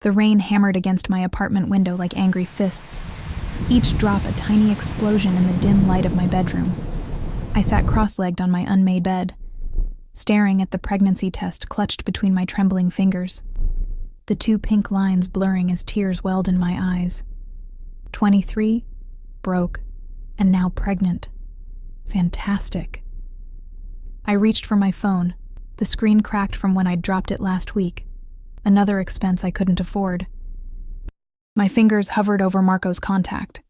The rain hammered against my apartment window like angry fists, each drop a tiny explosion in the dim light of my bedroom. I sat cross-legged on my unmade bed, staring at the pregnancy test clutched between my trembling fingers, the two pink lines blurring as tears welled in my eyes. 23, broke, and now pregnant. Fantastic. I reached for my phone. The screen cracked from when I'd dropped it last week, another expense I couldn't afford. My fingers hovered over Marco's contact,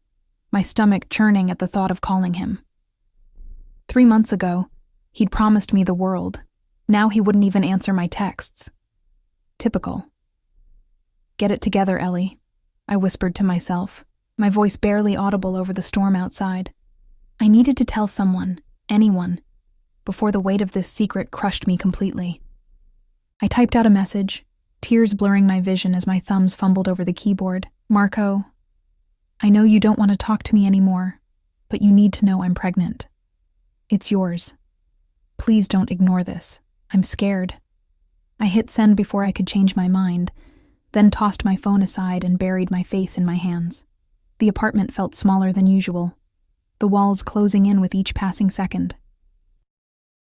my stomach churning at the thought of calling him. 3 months ago, he'd promised me the world. Now he wouldn't even answer my texts. Typical. "Get it together, Ellie," I whispered to myself, my voice barely audible over the storm outside. I needed to tell someone, anyone, before the weight of this secret crushed me completely. I typed out a message, tears blurring my vision as my thumbs fumbled over the keyboard. "Marco, I know you don't want to talk to me anymore, but you need to know I'm pregnant. It's yours. Please don't ignore this. I'm scared." I hit send before I could change my mind, then tossed my phone aside and buried my face in my hands. The apartment felt smaller than usual, the walls closing in with each passing second.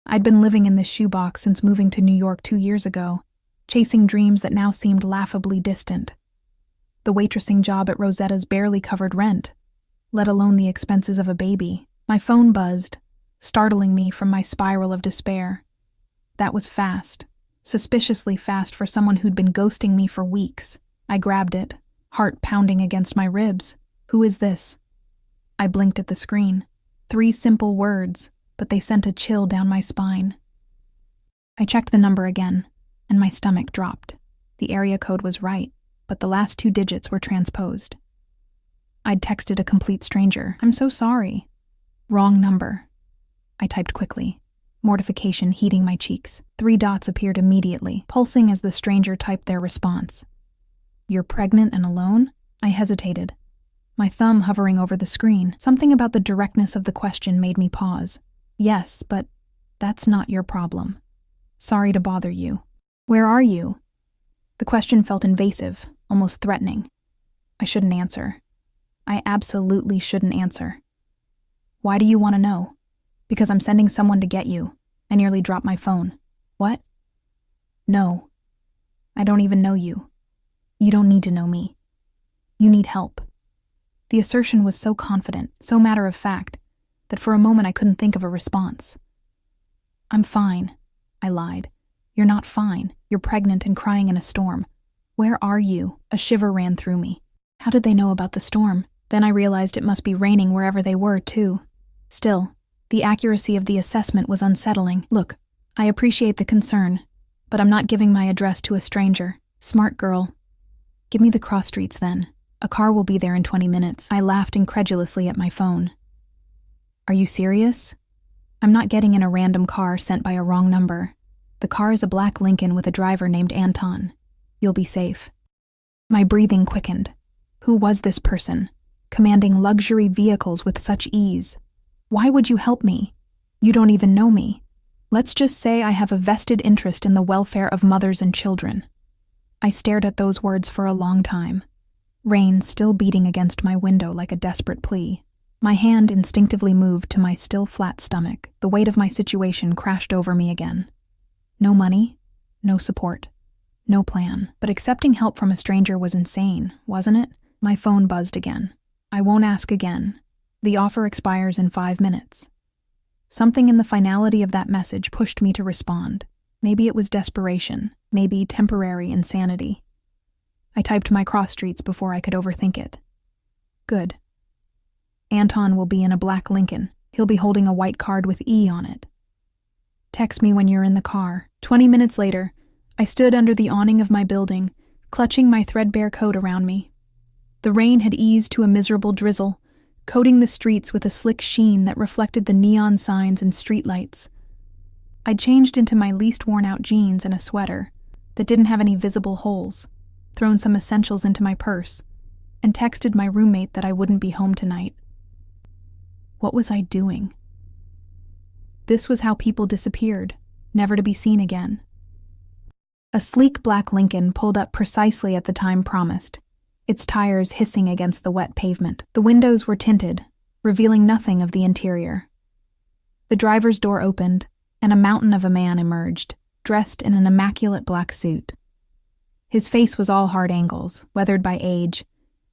I'd been living in this shoebox since moving to New York 2 years ago, chasing dreams that now seemed laughably distant. The waitressing job at Rosetta's barely covered rent, let alone the expenses of a baby. My phone buzzed, startling me from my spiral of despair. That was fast, suspiciously fast for someone who'd been ghosting me for weeks. I grabbed it, heart pounding against my ribs. "Who is this?" I blinked at the screen. 3 simple words, but they sent a chill down my spine. I checked the number again, and my stomach dropped. The area code was right, but the last 2 digits were transposed. I'd texted a complete stranger. "I'm so sorry." "Wrong number." I typed quickly, mortification heating my cheeks. 3 dots appeared immediately, pulsing as the stranger typed their response. "You're pregnant and alone?" I hesitated, my thumb hovering over the screen. Something about the directness of the question made me pause. "Yes, but that's not your problem. Sorry to bother you. Where are you?" The question felt invasive, almost threatening. I shouldn't answer. I absolutely shouldn't answer. "Why do you want to know?" "Because I'm sending someone to get you." I nearly dropped my phone. "What?" "No. I don't even know you. You don't need to know me. You need help." The assertion was so confident, so matter-of-fact, that for a moment I couldn't think of a response. "I'm fine," I lied. "You're not fine. You're pregnant and crying in a storm. Where are you?" A shiver ran through me. How did they know about the storm? Then I realized it must be raining wherever they were, too. Still, the accuracy of the assessment was unsettling. "Look, I appreciate the concern, but I'm not giving my address to a stranger." "Smart girl. Give me the cross streets then. A car will be there in 20 minutes. I laughed incredulously at my phone. "Are you serious? I'm not getting in a random car sent by a wrong number. The car is a black Lincoln with a driver named Anton. You'll be safe." My breathing quickened. Who was this person, commanding luxury vehicles with such ease? "Why would you help me? You don't even know me. Let's just say I have a vested interest in the welfare of mothers and children." I stared at those words for a long time, rain still beating against my window like a desperate plea. My hand instinctively moved to my still flat stomach. The weight of my situation crashed over me again. No money, no support, no plan. But accepting help from a stranger was insane, wasn't it? My phone buzzed again. "I won't ask again. The offer expires in 5 minutes." Something in the finality of that message pushed me to respond. Maybe it was desperation, maybe temporary insanity. I typed my cross streets before I could overthink it. "Good. Anton will be in a black Lincoln. He'll be holding a white card with E on it. Text me when you're in the car." 20 minutes later, I stood under the awning of my building, clutching my threadbare coat around me. The rain had eased to a miserable drizzle, coating the streets with a slick sheen that reflected the neon signs and streetlights. I'd changed into my least worn-out jeans and a sweater that didn't have any visible holes, thrown some essentials into my purse, and texted my roommate that I wouldn't be home tonight. What was I doing? This was how people disappeared, never to be seen again. A sleek black Lincoln pulled up precisely at the time promised, its tires hissing against the wet pavement. The windows were tinted, revealing nothing of the interior. The driver's door opened, and a mountain of a man emerged, dressed in an immaculate black suit. His face was all hard angles, weathered by age,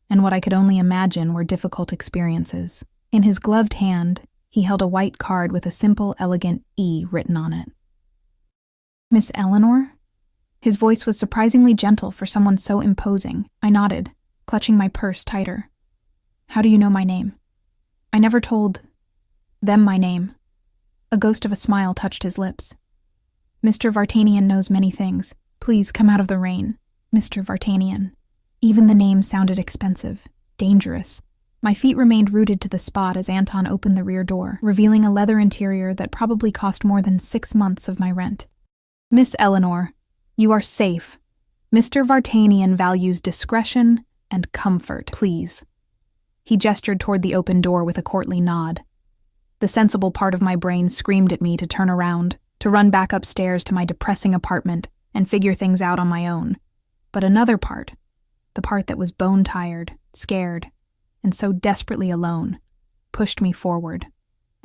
and what I could only imagine were difficult experiences. In his gloved hand, he held a white card with a simple, elegant E written on it. "Miss Eleanor?" His voice was surprisingly gentle for someone so imposing. I nodded, clutching my purse tighter. "How do you know my name?" "I never told them my name." A ghost of a smile touched his lips. "Mr. Vartanian knows many things. Please come out of the rain. Mr. Vartanian." Even the name sounded expensive, dangerous. My feet remained rooted to the spot as Anton opened the rear door, revealing a leather interior that probably cost more than 6 months of my rent. "Miss Eleanor, you are safe. Mr. Vartanian values discretion and comfort, please." He gestured toward the open door with a courtly nod. The sensible part of my brain screamed at me to turn around, to run back upstairs to my depressing apartment and figure things out on my own. But another part, the part that was bone-tired, scared, and so desperately alone, pushed me forward.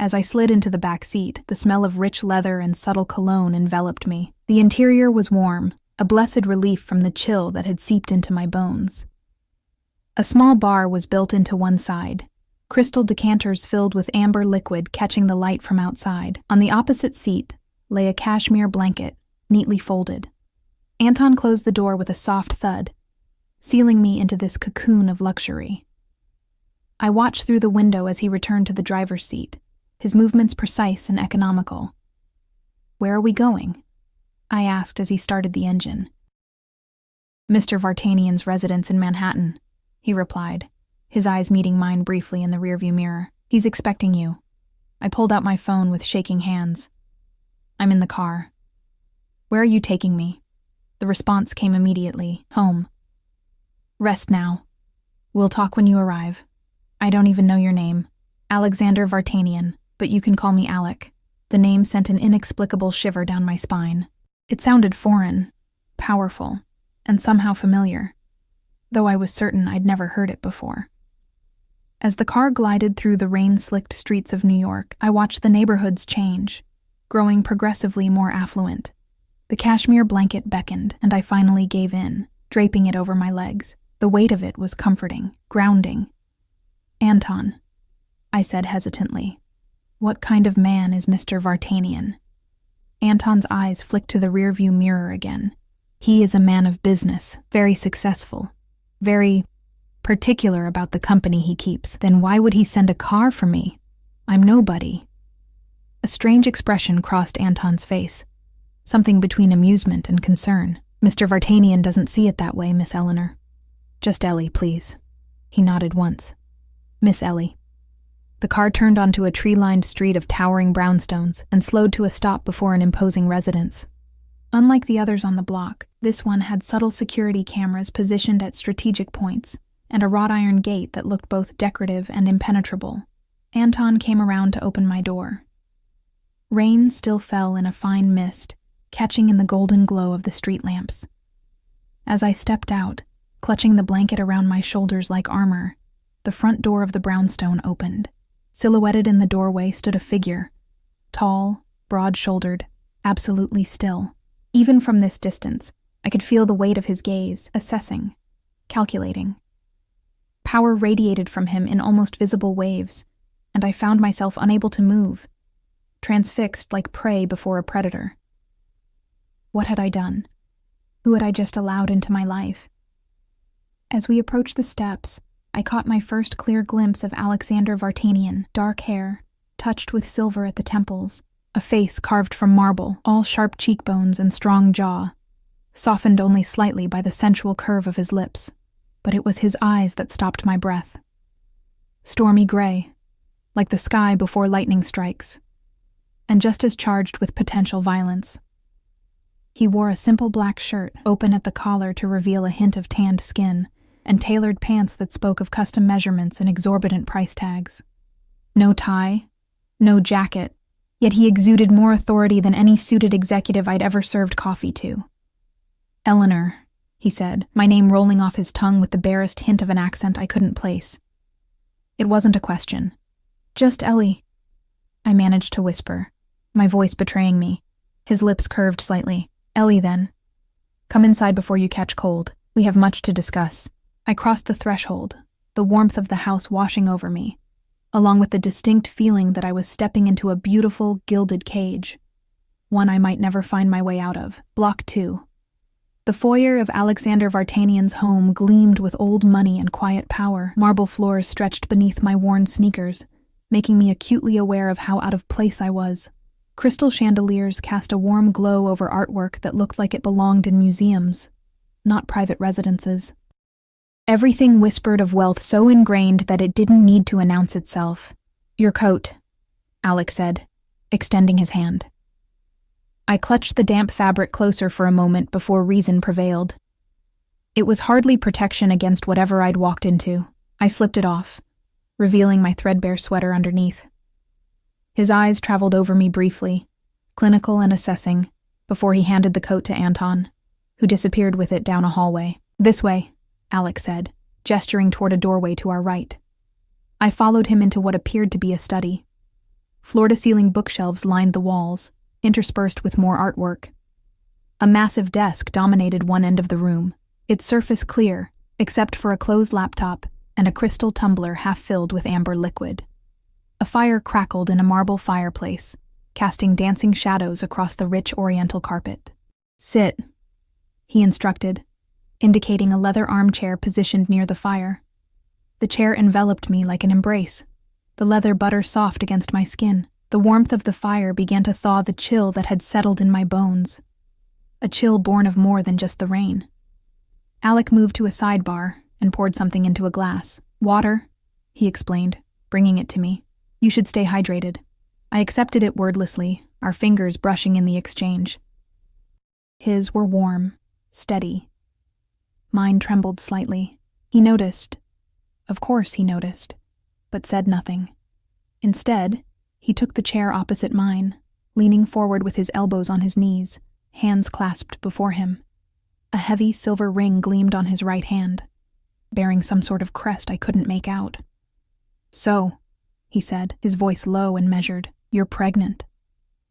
As I slid into the back seat, the smell of rich leather and subtle cologne enveloped me. The interior was warm, a blessed relief from the chill that had seeped into my bones. A small bar was built into one side, crystal decanters filled with amber liquid catching the light from outside. On the opposite seat lay a cashmere blanket, neatly folded. Anton closed the door with a soft thud, sealing me into this cocoon of luxury. I watched through the window as he returned to the driver's seat, his movements precise and economical. "Where are we going?" I asked as he started the engine. "Mr. Vartanian's residence in Manhattan," he replied, his eyes meeting mine briefly in the rearview mirror. "He's expecting you." I pulled out my phone with shaking hands. "I'm in the car." "Where are you taking me?" The response came immediately. "Home." "Rest now. We'll talk when you arrive. I don't even know your name. Alexander Vartanian, but you can call me Alec." The name sent an inexplicable shiver down my spine. It sounded foreign, powerful, and somehow familiar, though I was certain I'd never heard it before. As the car glided through the rain-slicked streets of New York, I watched the neighborhoods change, growing progressively more affluent. The cashmere blanket beckoned, and I finally gave in, draping it over my legs. The weight of it was comforting, grounding. "Anton," I said hesitantly, "what kind of man is Mr. Vartanian?" Anton's eyes flicked to the rearview mirror again. "He is a man of business, very successful, very particular about the company he keeps." "Then why would he send a car for me? I'm nobody." A strange expression crossed Anton's face, something between amusement and concern. "Mr. Vartanian doesn't see it that way, Miss Eleanor. Just Ellie, please." He nodded once. "Miss Ellie." The car turned onto a tree-lined street of towering brownstones and slowed to a stop before an imposing residence. Unlike the others on the block, this one had subtle security cameras positioned at strategic points and a wrought iron gate that looked both decorative and impenetrable. Anton came around to open my door. Rain still fell in a fine mist, catching in the golden glow of the street lamps. As I stepped out, clutching the blanket around my shoulders like armor, the front door of the brownstone opened. Silhouetted in the doorway stood a figure, tall, broad-shouldered, absolutely still. Even from this distance, I could feel the weight of his gaze, assessing, calculating. Power radiated from him in almost visible waves, and I found myself unable to move, transfixed like prey before a predator. What had I done? Who had I just allowed into my life? As we approached the steps, I caught my first clear glimpse of Alexander Vartanian, dark hair, touched with silver at the temples, a face carved from marble, all sharp cheekbones and strong jaw, softened only slightly by the sensual curve of his lips. But it was his eyes that stopped my breath. Stormy gray, like the sky before lightning strikes, and just as charged with potential violence. He wore a simple black shirt, open at the collar to reveal a hint of tanned skin, and tailored pants that spoke of custom measurements and exorbitant price tags. No tie, no jacket, yet he exuded more authority than any suited executive I'd ever served coffee to. Eleanor, he said, my name rolling off his tongue with the barest hint of an accent I couldn't place. It wasn't a question. Just Ellie, I managed to whisper, my voice betraying me. His lips curved slightly. Ellie, then. Come inside before you catch cold. We have much to discuss. I crossed the threshold, the warmth of the house washing over me, along with the distinct feeling that I was stepping into a beautiful, gilded cage, one I might never find my way out of. Block 2. The foyer of Alexander Vartanian's home gleamed with old money and quiet power. Marble floors stretched beneath my worn sneakers, making me acutely aware of how out of place I was. Crystal chandeliers cast a warm glow over artwork that looked like it belonged in museums, not private residences. Everything whispered of wealth so ingrained that it didn't need to announce itself. Your coat, Alec said, extending his hand. I clutched the damp fabric closer for a moment before reason prevailed. It was hardly protection against whatever I'd walked into. I slipped it off, revealing my threadbare sweater underneath. His eyes traveled over me briefly, clinical and assessing, before he handed the coat to Anton, who disappeared with it down a hallway. This way, Alec said, gesturing toward a doorway to our right. I followed him into what appeared to be a study. Floor-to-ceiling bookshelves lined the walls, interspersed with more artwork. A massive desk dominated one end of the room, its surface clear, except for a closed laptop and a crystal tumbler half-filled with amber liquid. A fire crackled in a marble fireplace, casting dancing shadows across the rich oriental carpet. Sit, he instructed, indicating a leather armchair positioned near the fire. The chair enveloped me like an embrace, the leather butter soft against my skin. The warmth of the fire began to thaw the chill that had settled in my bones, a chill born of more than just the rain. Alec moved to a sidebar and poured something into a glass. Water, he explained, bringing it to me. You should stay hydrated. I accepted it wordlessly, our fingers brushing in the exchange. His were warm, steady. Mine trembled slightly. He noticed. Of course he noticed, but said nothing. Instead, he took the chair opposite mine, leaning forward with his elbows on his knees, hands clasped before him. A heavy silver ring gleamed on his right hand, bearing some sort of crest I couldn't make out. So, he said, his voice low and measured, you're pregnant.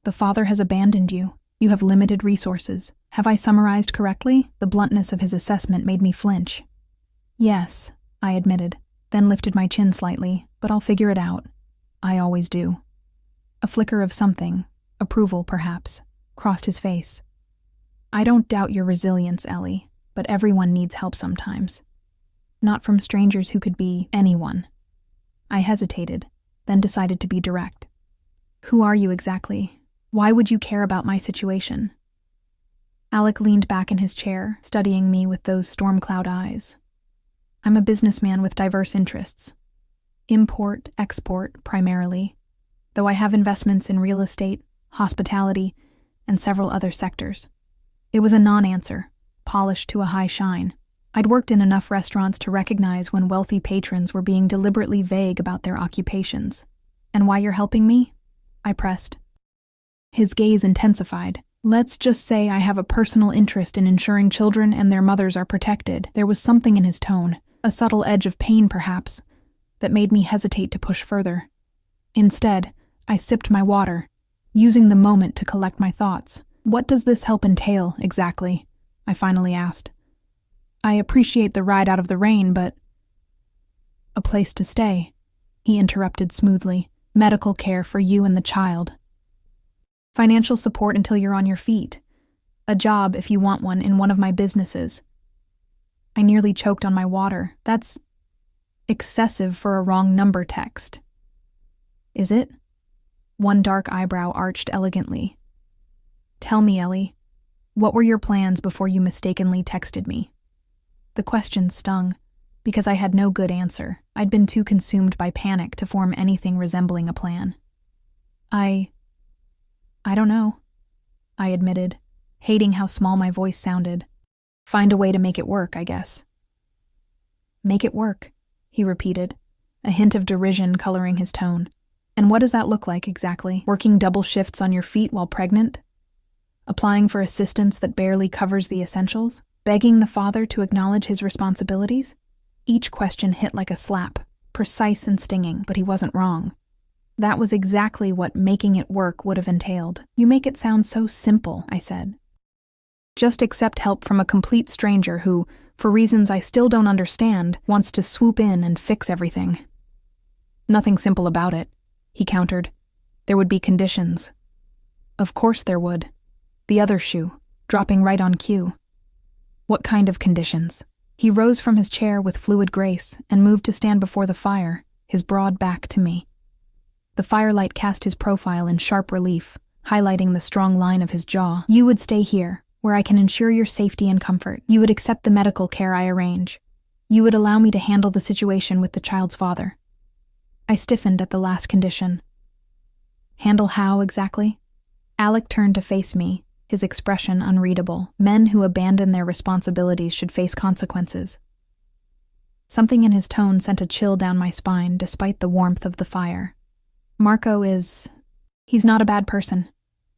The father has abandoned you. You have limited resources. Have I summarized correctly? The bluntness of his assessment made me flinch. Yes, I admitted, then lifted my chin slightly, but I'll figure it out. I always do. A flicker of something, approval perhaps, crossed his face. I don't doubt your resilience, Ellie, but everyone needs help sometimes. Not from strangers who could be anyone. I hesitated, then decided to be direct. Who are you exactly? Why would you care about my situation? Alec leaned back in his chair, studying me with those storm cloud eyes. I'm a businessman with diverse interests. Import, export, primarily, though I have investments in real estate, hospitality, and several other sectors. It was a non-answer, polished to a high shine. I'd worked in enough restaurants to recognize when wealthy patrons were being deliberately vague about their occupations. And why you're helping me? I pressed. His gaze intensified. Let's just say I have a personal interest in ensuring children and their mothers are protected. There was something in his tone, a subtle edge of pain perhaps, that made me hesitate to push further. Instead, I sipped my water, using the moment to collect my thoughts. What does this help entail, exactly? I finally asked. I appreciate the ride out of the rain, but... A place to stay, he interrupted smoothly. Medical care for you and the child. Financial support until you're on your feet. A job, if you want one, in one of my businesses. I nearly choked on my water. That's excessive for a wrong number text. Is it? One dark eyebrow arched elegantly. Tell me, Ellie, what were your plans before you mistakenly texted me? The question stung, because I had no good answer. I'd been too consumed by panic to form anything resembling a plan. I don't know, I admitted, hating how small my voice sounded. Find a way to make it work, I guess. Make it work, he repeated, a hint of derision coloring his tone. And what does that look like exactly? Working double shifts on your feet while pregnant? applying for assistance that barely covers the essentials, begging the father to acknowledge his responsibilities. Each question hit like a slap, precise and stinging, but he wasn't wrong. That was exactly what making it work would have entailed. "You make it sound so simple," I said. "Just accept help from a complete stranger who, for reasons I still don't understand, wants to swoop in and fix everything." "Nothing simple about it," he countered. "There would be conditions." Of course there would. The other shoe, dropping right on cue. "What kind of conditions?" He rose from his chair with fluid grace and moved to stand before the fire, his broad back to me. The firelight cast his profile in sharp relief, highlighting the strong line of his jaw. "You would stay here, where I can ensure your safety and comfort. You would accept the medical care I arrange. You would allow me to handle the situation with the child's father." I stiffened at the last condition. "Handle how, exactly?" Alec turned to face me, his expression unreadable. Men who abandon their responsibilities should face consequences. Something in his tone sent a chill down my spine despite the warmth of the fire. He's not a bad person,"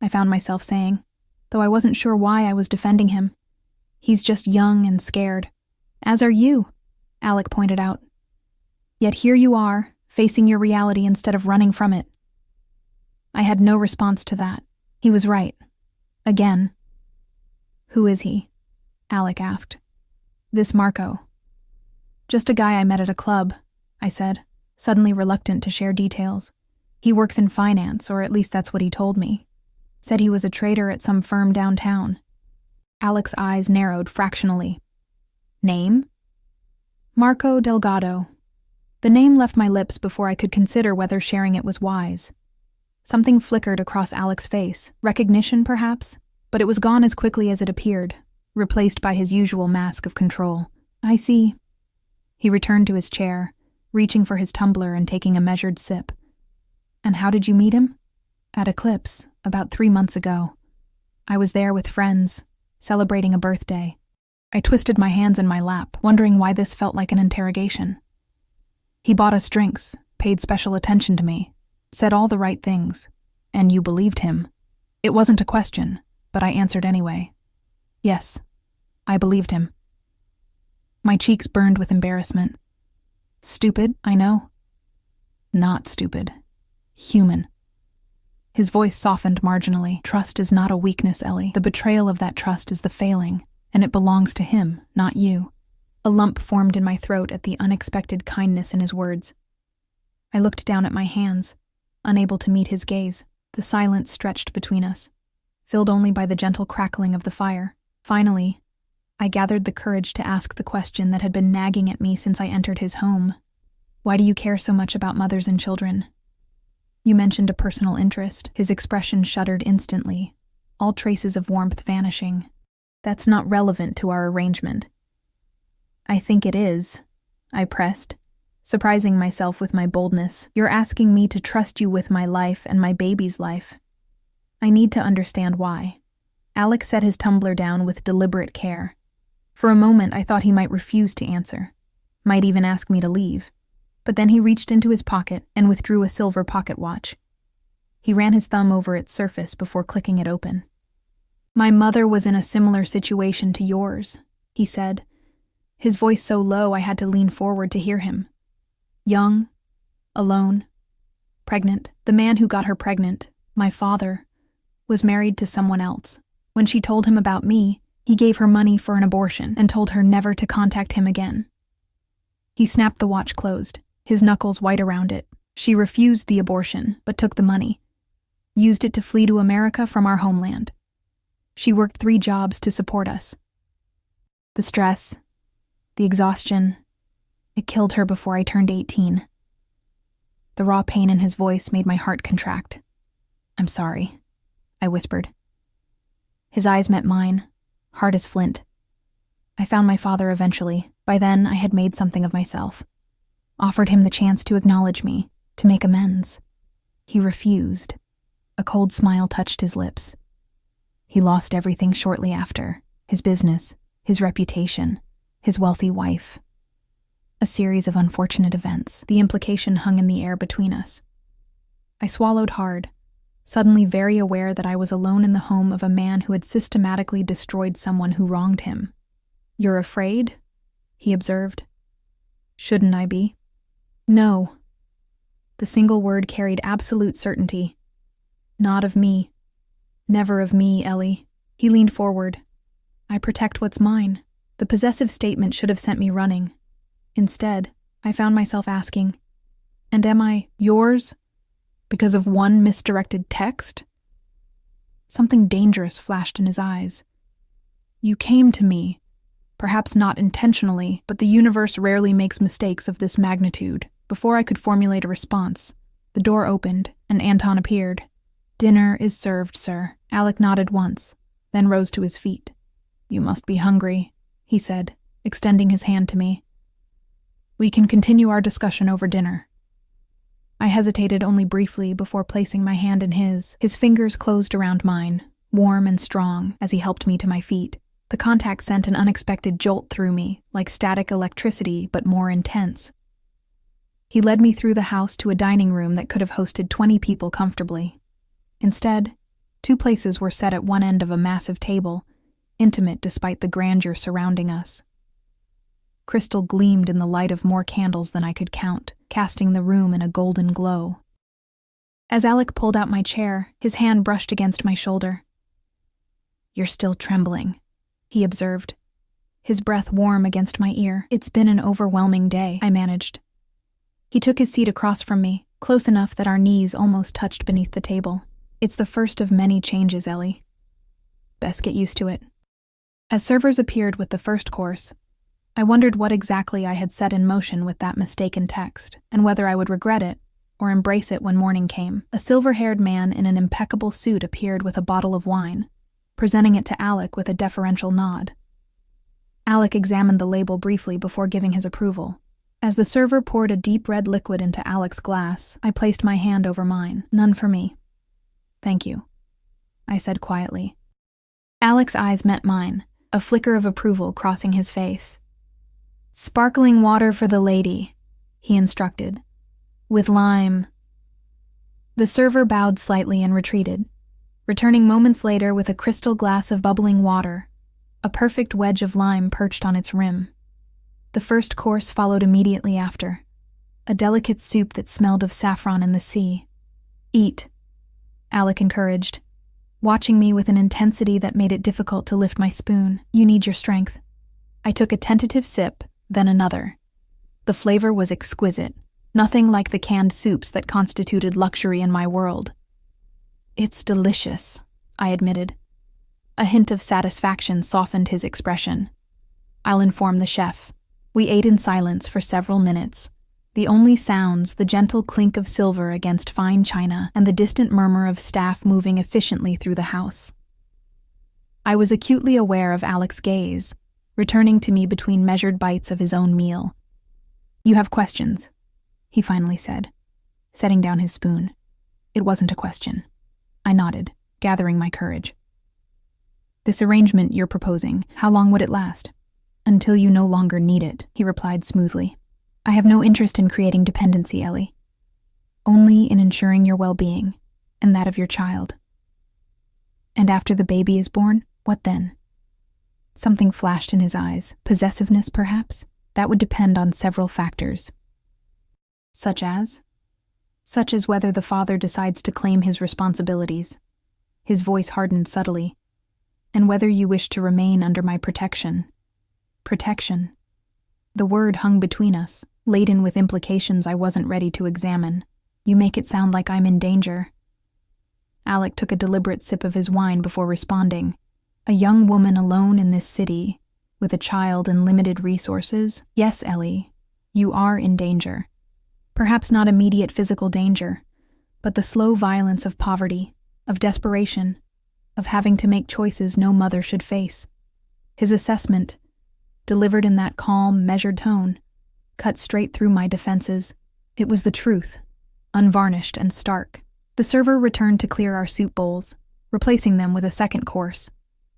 I found myself saying, though I wasn't sure why I was defending him. "He's just young and scared. As are you," Alec pointed out. "Yet here you are, facing your reality instead of running from it." I had no response to that. He was right. Again. "Who is he?" Alec asked. "This Marco." "Just a guy I met at a club," I said, suddenly reluctant to share details. "He works in finance, or at least that's what he told me. Said he was a trader at some firm downtown." Alec's eyes narrowed fractionally. "Name?" "Marco Delgado." The name left my lips before I could consider whether sharing it was wise. Something flickered across Alec's face, recognition perhaps, but it was gone as quickly as it appeared, replaced by his usual mask of control. "I see." He returned to his chair, reaching for his tumbler and taking a measured sip. "And how did you meet him?" "At Eclipse, about 3 months ago. I was there with friends, celebrating a birthday." I twisted my hands in my lap, wondering why this felt like an interrogation. "He bought us drinks, paid special attention to me, said all the right things, and you believed him." It wasn't a question, but I answered anyway. "Yes, I believed him." My cheeks burned with embarrassment. "Stupid, I know." "Not stupid. Human." His voice softened marginally. "Trust is not a weakness, Ellie. The betrayal of that trust is the failing, and it belongs to him, not you." A lump formed in my throat at the unexpected kindness in his words. I looked down at my hands, unable to meet his gaze. The silence stretched between us, filled only by the gentle crackling of the fire. Finally, I gathered the courage to ask the question that had been nagging at me since I entered his home. "Why do you care so much about mothers and children?" "You mentioned a personal interest." His expression shuddered instantly, all traces of warmth vanishing. "That's not relevant to our arrangement." "I think it is," I pressed, surprising myself with my boldness. "You're asking me to trust you with my life and my baby's life. I need to understand why." Alec set his tumbler down with deliberate care. For a moment I thought he might refuse to answer, might even ask me to leave. But then he reached into his pocket and withdrew a silver pocket watch. He ran his thumb over its surface before clicking it open. "My mother was in a similar situation to yours," he said, his voice so low I had to lean forward to hear him. "Young, alone, pregnant. The man who got her pregnant, my father, was married to someone else. When she told him about me, he gave her money for an abortion and told her never to contact him again." He snapped the watch closed, his knuckles white around it. "She refused the abortion, but took the money. Used it to flee to America from our homeland. She worked 3 jobs to support us. The stress, the exhaustion, it killed her before I turned 18. The raw pain in his voice made my heart contract. "I'm sorry," I whispered. His eyes met mine, hard as flint. "I found my father eventually. By then, I had made something of myself. Offered him the chance to acknowledge me, to make amends. He refused. A cold smile touched his lips. He lost everything shortly after. His business, his reputation, his wealthy wife. A series of unfortunate events. The implication hung in the air between us. I swallowed hard, suddenly very aware that I was alone in the home of a man who had systematically destroyed someone who wronged him. "You're afraid?" he observed. "Shouldn't I be?" "No." The single word carried absolute certainty. "Not of me. Never of me, Ellie." He leaned forward. "I protect what's mine." The possessive statement should have sent me running. Instead, I found myself asking, "And am I yours? Because of one misdirected text?" Something dangerous flashed in his eyes. "You came to me. Perhaps not intentionally, but the universe rarely makes mistakes of this magnitude." Before I could formulate a response, the door opened and Anton appeared. "Dinner is served, sir." Alec nodded once, then rose to his feet. "You must be hungry," he said, extending his hand to me. "We can continue our discussion over dinner." I hesitated only briefly before placing my hand in his. His fingers closed around mine, warm and strong, as he helped me to my feet. The contact sent an unexpected jolt through me, like static electricity, but more intense. He led me through the house to a dining room that could have hosted 20 people comfortably. Instead, 2 places were set at one end of a massive table, intimate despite the grandeur surrounding us. Crystal gleamed in the light of more candles than I could count, casting the room in a golden glow. As Alec pulled out my chair, his hand brushed against my shoulder. "You're still trembling," he observed, his breath warm against my ear. "It's been an overwhelming day," I managed. He took his seat across from me, close enough that our knees almost touched beneath the table. "It's the first of many changes, Ellie. Best get used to it." As servers appeared with the first course, I wondered what exactly I had set in motion with that mistaken text, and whether I would regret it or embrace it when morning came. A silver-haired man in an impeccable suit appeared with a bottle of wine, presenting it to Alec with a deferential nod. Alec examined the label briefly before giving his approval. As the server poured a deep red liquid into Alec's glass, I placed my hand over mine. "None for me." "Thank you," I said quietly. Alec's eyes met mine, a flicker of approval crossing his face. "Sparkling water for the lady," he instructed. "With lime." The server bowed slightly and retreated, returning moments later with a crystal glass of bubbling water, a perfect wedge of lime perched on its rim. The first course followed immediately after, a delicate soup that smelled of saffron and the sea. "Eat," Alec encouraged, watching me with an intensity that made it difficult to lift my spoon. "You need your strength." I took a tentative sip, then another. The flavor was exquisite, nothing like the canned soups that constituted luxury in my world. "It's delicious," I admitted. A hint of satisfaction softened his expression. "I'll inform the chef." We ate in silence for several minutes, the only sounds the gentle clink of silver against fine china and the distant murmur of staff moving efficiently through the house. I was acutely aware of Alec's gaze, returning to me between measured bites of his own meal. "You have questions," he finally said, setting down his spoon. It wasn't a question. I nodded, gathering my courage. "This arrangement you're proposing, how long would it last?" "Until you no longer need it," he replied smoothly. "I have no interest in creating dependency, Ellie. Only in ensuring your well-being, and that of your child." "And after the baby is born, what then?" Something flashed in his eyes. Possessiveness, perhaps? That would depend on several factors. Such as? Such as whether the father decides to claim his responsibilities. His voice hardened subtly. "And whether you wish to remain under my protection." Protection. The word hung between us, laden with implications I wasn't ready to examine. "You make it sound like I'm in danger." Alec took a deliberate sip of his wine before responding. "A young woman alone in this city, with a child and limited resources? Yes, Ellie, you are in danger. Perhaps not immediate physical danger, but the slow violence of poverty, of desperation, of having to make choices no mother should face." His assessment, delivered in that calm, measured tone, cut straight through my defenses. It was the truth, unvarnished and stark. The server returned to clear our soup bowls, replacing them with a second course.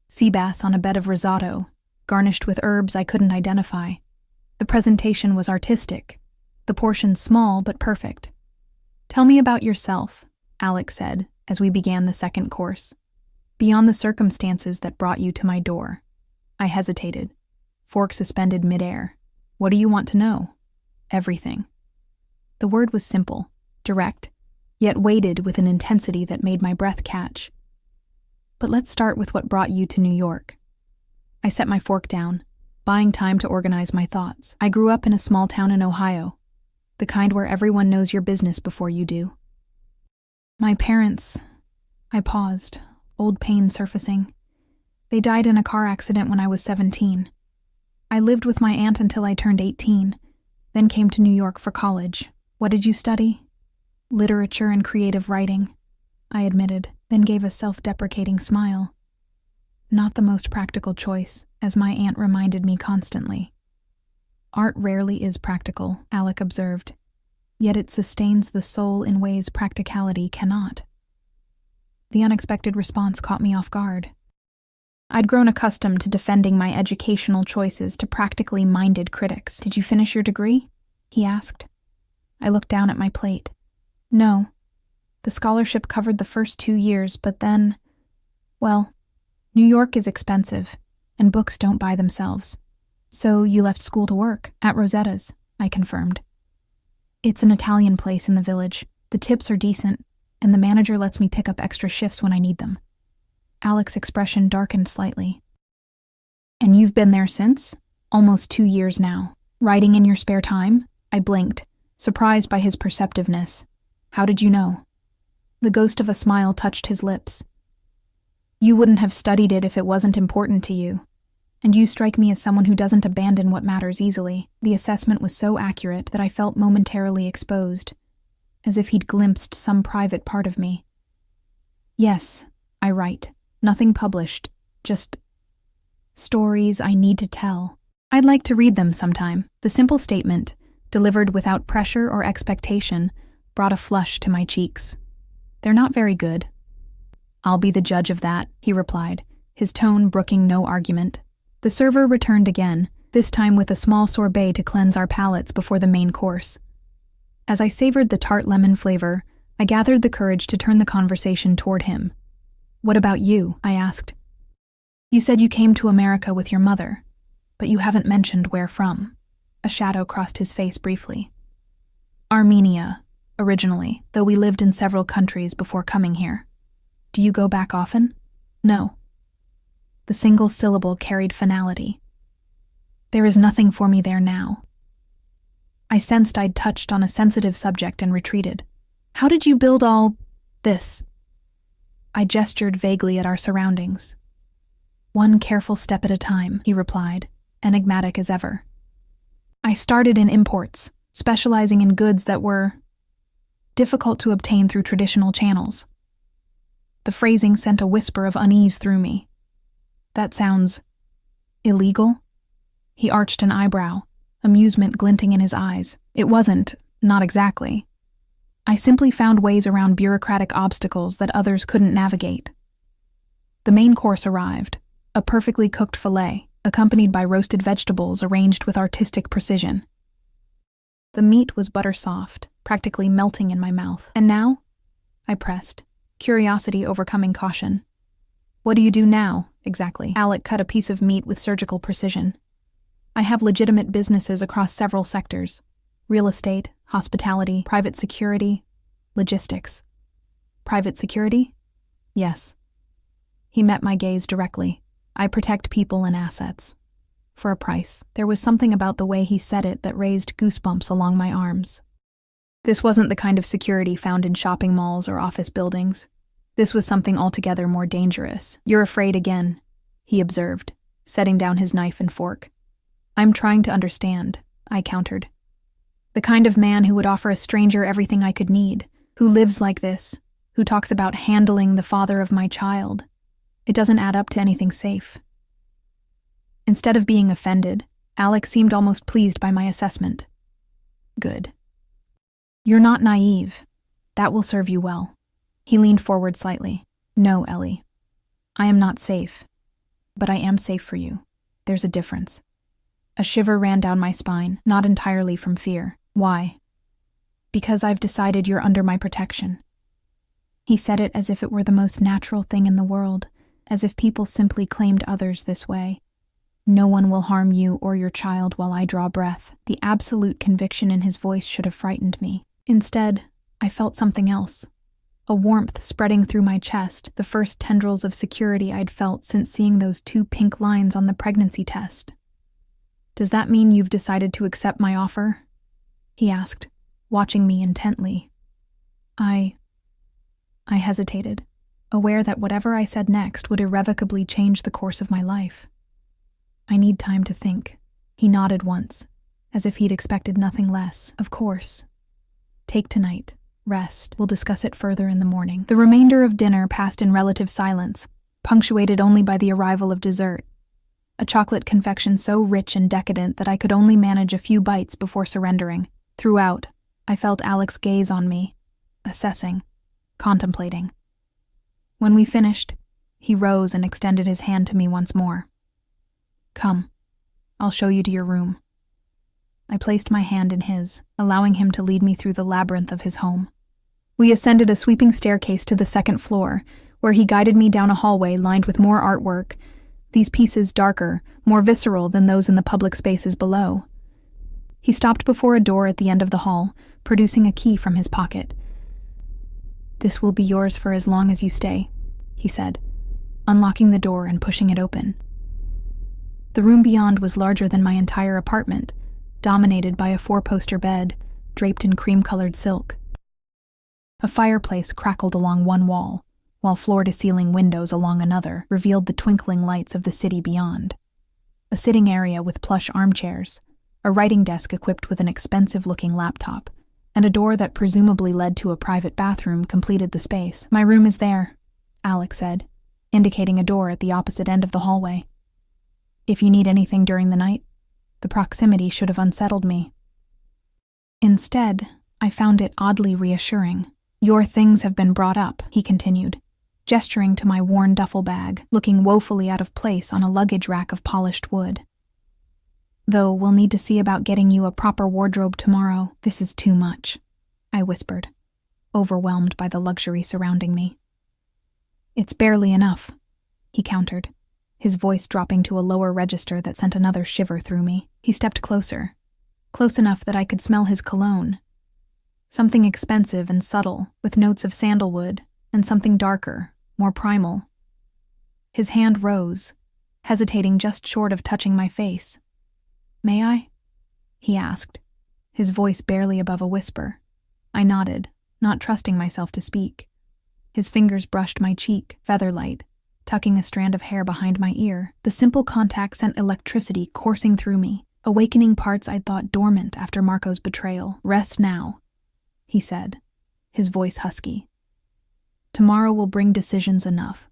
Sea bass on a bed of risotto, garnished with herbs I couldn't identify. The presentation was artistic, the portions small but perfect. "Tell me about yourself," Alec said, as we began the second course. "Beyond the circumstances that brought you to my door." I hesitated, fork suspended midair. "What do you want to know?" "Everything." The word was simple, direct, yet weighted with an intensity that made my breath catch. "But let's start with what brought you to New York." I set my fork down, buying time to organize my thoughts. "I grew up in a small town in Ohio, the kind where everyone knows your business before you do. My parents..." I paused, old pain surfacing. "They died in a car accident when I was 17. I lived with my aunt until I turned 18, then came to New York for college." "What did you study?" "Literature and creative writing," I admitted, then gave a self-deprecating smile. "Not the most practical choice, as my aunt reminded me constantly." "Art rarely is practical," Alec observed, "yet it sustains the soul in ways practicality cannot." The unexpected response caught me off guard. I'd grown accustomed to defending my educational choices to practically minded critics. "Did you finish your degree?" he asked. I looked down at my plate. "No. The scholarship covered the first 2 years, but then, well, New York is expensive, and books don't buy themselves. So you left school to work?" "At Rosetta's," I confirmed. "It's an Italian place in the village. The tips are decent, and the manager lets me pick up extra shifts when I need them." Alec's expression darkened slightly. "And you've been there since? Almost 2 years now. Writing in your spare time?" I blinked, surprised by his perceptiveness. "How did you know?" The ghost of a smile touched his lips. "You wouldn't have studied it if it wasn't important to you. And you strike me as someone who doesn't abandon what matters easily." The assessment was so accurate that I felt momentarily exposed, as if he'd glimpsed some private part of me. "Yes, I write. Nothing published. Just stories I need to tell. I'd like to read them sometime." The simple statement, delivered without pressure or expectation, brought a flush to my cheeks. "They're not very good." "I'll be the judge of that," he replied, his tone brooking no argument. The server returned again, this time with a small sorbet to cleanse our palates before the main course. As I savored the tart lemon flavor, I gathered the courage to turn the conversation toward him. "What about you?" I asked. "You said you came to America with your mother, but you haven't mentioned where from." A shadow crossed his face briefly. "Armenia, originally, though we lived in several countries before coming here." "Do you go back often?" "No." The single syllable carried finality. "There is nothing for me there now." I sensed I'd touched on a sensitive subject and retreated. "How did you build all this?" I gestured vaguely at our surroundings. "One careful step at a time," he replied, enigmatic as ever. "I started in imports, specializing in goods that were difficult to obtain through traditional channels." The phrasing sent a whisper of unease through me. "That sounds illegal?" He arched an eyebrow, amusement glinting in his eyes. "It wasn't, not exactly. I simply found ways around bureaucratic obstacles that others couldn't navigate." The main course arrived, a perfectly cooked fillet, accompanied by roasted vegetables arranged with artistic precision. The meat was butter-soft, practically melting in my mouth. "And now?" I pressed, curiosity overcoming caution. "What do you do now, exactly?" Alec cut a piece of meat with surgical precision. "I have legitimate businesses across several sectors: real estate, hospitality, private security, logistics." "Private security?" "Yes." He met my gaze directly. "I protect people and assets. For a price." There was something about the way he said it that raised goosebumps along my arms. This wasn't the kind of security found in shopping malls or office buildings. This was something altogether more dangerous. "You're afraid again," he observed, setting down his knife and fork. "I'm trying to understand," I countered. "The kind of man who would offer a stranger everything I could need, who lives like this, who talks about handling the father of my child. It doesn't add up to anything safe." Instead of being offended, Alec seemed almost pleased by my assessment. "Good. You're not naive. That will serve you well." He leaned forward slightly. "No, Ellie. I am not safe. But I am safe for you. There's a difference." A shiver ran down my spine, not entirely from fear. "Why?" "Because I've decided you're under my protection." He said it as if it were the most natural thing in the world, as if people simply claimed others this way. No one will harm you or your child while I draw breath. The absolute conviction in his voice should have frightened me. Instead, I felt something else. A warmth spreading through my chest, the first tendrils of security I'd felt since seeing those 2 pink lines on the pregnancy test. "Does that mean you've decided to accept my offer?" he asked, watching me intently. I hesitated, aware that whatever I said next would irrevocably change the course of my life. "I need time to think." He nodded once, as if he'd expected nothing less. "Of course. Take tonight. Rest. We'll discuss it further in the morning." The remainder of dinner passed in relative silence, punctuated only by the arrival of dessert, a chocolate confection so rich and decadent that I could only manage a few bites before surrendering. Throughout, I felt Alec's gaze on me, assessing, contemplating. When we finished, he rose and extended his hand to me once more. "Come, I'll show you to your room." I placed my hand in his, allowing him to lead me through the labyrinth of his home. We ascended a sweeping staircase to the 2nd floor, where he guided me down a hallway lined with more artwork, these pieces darker, more visceral than those in the public spaces below. He stopped before a door at the end of the hall, producing a key from his pocket. "This will be yours for as long as you stay," he said, unlocking the door and pushing it open. The room beyond was larger than my entire apartment, dominated by a 4-poster bed, draped in cream-colored silk. A fireplace crackled along one wall, while floor-to-ceiling windows along another revealed the twinkling lights of the city beyond. A sitting area with plush armchairs, a writing desk equipped with an expensive-looking laptop, and a door that presumably led to a private bathroom completed the space. "My room is there," Alec said, indicating a door at the opposite end of the hallway. "If you need anything during the night, the proximity should have unsettled me." Instead, I found it oddly reassuring. "Your things have been brought up," he continued, gesturing to my worn duffel bag, looking woefully out of place on a luggage rack of polished wood. "Though we'll need to see about getting you a proper wardrobe tomorrow. This is too much," I whispered, overwhelmed by the luxury surrounding me. "It's barely enough," he countered, his voice dropping to a lower register that sent another shiver through me. He stepped closer, close enough that I could smell his cologne. Something expensive and subtle, with notes of sandalwood, and something darker, more primal. His hand rose, hesitating just short of touching my face. "May I?" he asked, his voice barely above a whisper. I nodded, not trusting myself to speak. His fingers brushed my cheek, feather-light, tucking a strand of hair behind my ear. The simple contact sent electricity coursing through me, awakening parts I'd thought dormant after Marco's betrayal. "Rest now," he said, his voice husky. "Tomorrow will bring decisions enough."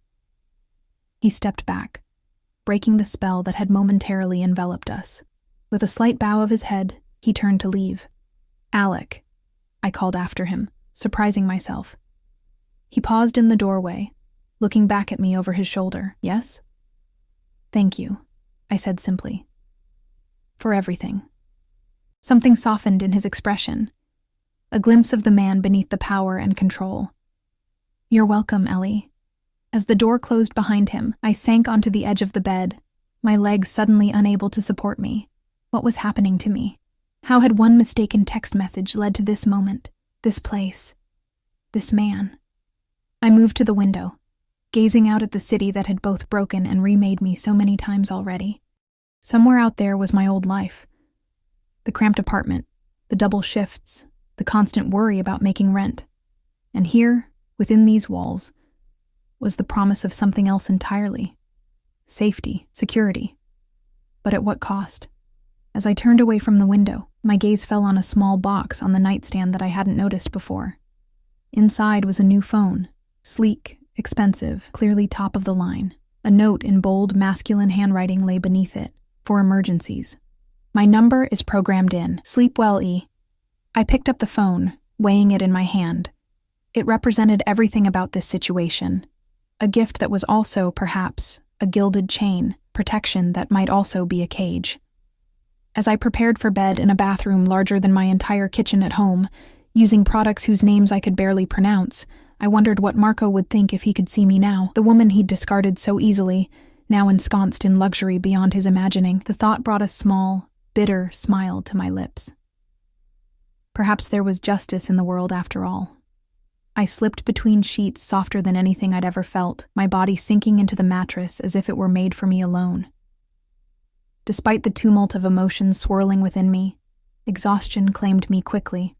He stepped back, breaking the spell that had momentarily enveloped us. With a slight bow of his head, he turned to leave. "Alec," I called after him, surprising myself. He paused in the doorway, looking back at me over his shoulder. "Yes?" "Thank you," I said simply. "For everything." Something softened in his expression, a glimpse of the man beneath the power and control. "You're welcome, Ellie." As the door closed behind him, I sank onto the edge of the bed, my legs suddenly unable to support me. What was happening to me? How had one mistaken text message led to this moment, this place, this man? I moved to the window, gazing out at the city that had both broken and remade me so many times already. Somewhere out there was my old life. The cramped apartment, the double shifts, the constant worry about making rent. And here, within these walls, was the promise of something else entirely. Safety, security. But at what cost? As I turned away from the window, my gaze fell on a small box on the nightstand that I hadn't noticed before. Inside was a new phone, sleek, expensive, clearly top of the line. A note in bold, masculine handwriting lay beneath it, for emergencies. "My number is programmed in. Sleep well, E." I picked up the phone, weighing it in my hand. It represented everything about this situation. A gift that was also, perhaps, a gilded chain, protection that might also be a cage. As I prepared for bed in a bathroom larger than my entire kitchen at home, using products whose names I could barely pronounce, I wondered what Marco would think if he could see me now, the woman he'd discarded so easily, now ensconced in luxury beyond his imagining. The thought brought a small, bitter smile to my lips. Perhaps there was justice in the world after all. I slipped between sheets softer than anything I'd ever felt, my body sinking into the mattress as if it were made for me alone. Despite the tumult of emotions swirling within me, exhaustion claimed me quickly,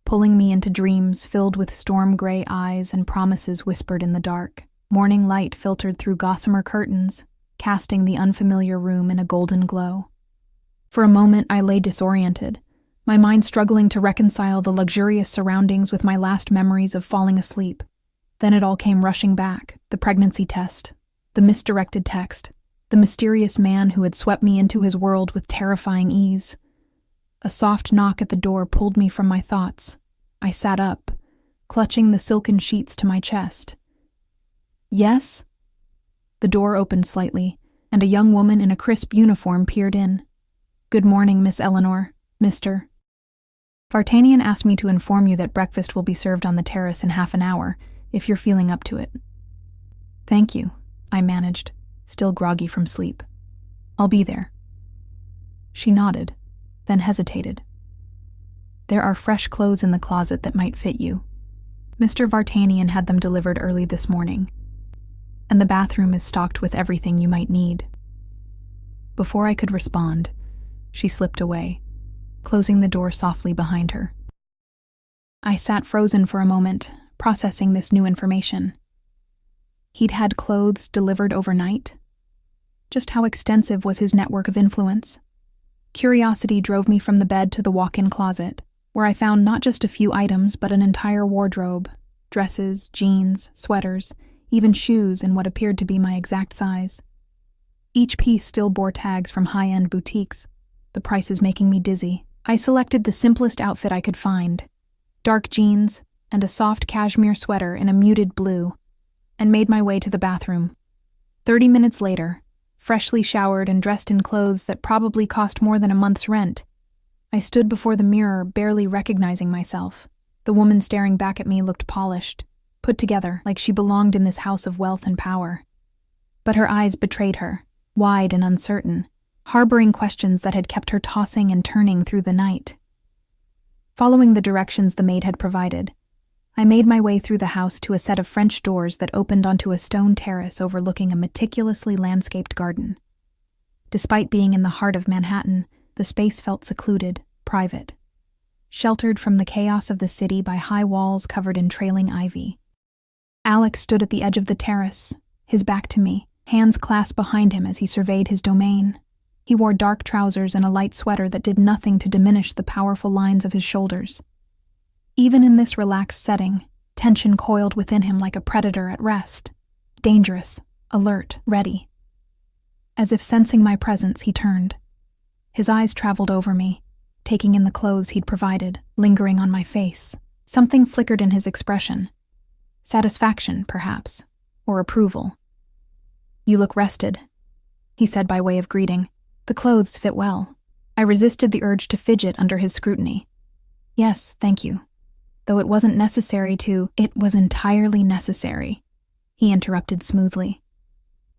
pulling me into dreams filled with storm-gray eyes and promises whispered in the dark. Morning light filtered through gossamer curtains, casting the unfamiliar room in a golden glow. For a moment I lay disoriented, my mind struggling to reconcile the luxurious surroundings with my last memories of falling asleep. Then it all came rushing back, the pregnancy test, the misdirected text, the mysterious man who had swept me into his world with terrifying ease. A soft knock at the door pulled me from my thoughts. I sat up, clutching the silken sheets to my chest. Yes? The door opened slightly, and a young woman in a crisp uniform peered in. Good morning, Miss Eleanor, Mr. Vartanian asked me to inform you that breakfast will be served on the terrace in half an hour, if you're feeling up to it. Thank you, I managed, still groggy from sleep. I'll be there. She nodded, then hesitated. There are fresh clothes in the closet that might fit you. Mr. Vartanian had them delivered early this morning, and the bathroom is stocked with everything you might need. Before I could respond, she slipped away, closing the door softly behind her. I sat frozen for a moment, processing this new information. He'd had clothes delivered overnight? Just how extensive was his network of influence? Curiosity drove me from the bed to the walk-in closet, where I found not just a few items but an entire wardrobe, dresses, jeans, sweaters, even shoes in what appeared to be my exact size. Each piece still bore tags from high-end boutiques, the prices making me dizzy. I selected the simplest outfit I could find, dark jeans and a soft cashmere sweater in a muted blue, and made my way to the bathroom. 30 minutes later, freshly showered and dressed in clothes that probably cost more than a month's rent, I stood before the mirror, barely recognizing myself. The woman staring back at me looked polished, put together, like she belonged in this house of wealth and power. But her eyes betrayed her, wide and uncertain, harboring questions that had kept her tossing and turning through the night. Following the directions the maid had provided, I made my way through the house to a set of French doors that opened onto a stone terrace overlooking a meticulously landscaped garden. Despite being in the heart of Manhattan, the space felt secluded, private, sheltered from the chaos of the city by high walls covered in trailing ivy. Alex stood at the edge of the terrace, his back to me, hands clasped behind him as he surveyed his domain. He wore dark trousers and a light sweater that did nothing to diminish the powerful lines of his shoulders. Even in this relaxed setting, tension coiled within him like a predator at rest, dangerous, alert, ready. As if sensing my presence, he turned. His eyes traveled over me, taking in the clothes he'd provided, lingering on my face. Something flickered in his expression. Satisfaction, perhaps, or approval. You look rested, he said by way of greeting. The clothes fit well. I resisted the urge to fidget under his scrutiny. Yes, thank you. Though it wasn't necessary to, it was entirely necessary, he interrupted smoothly.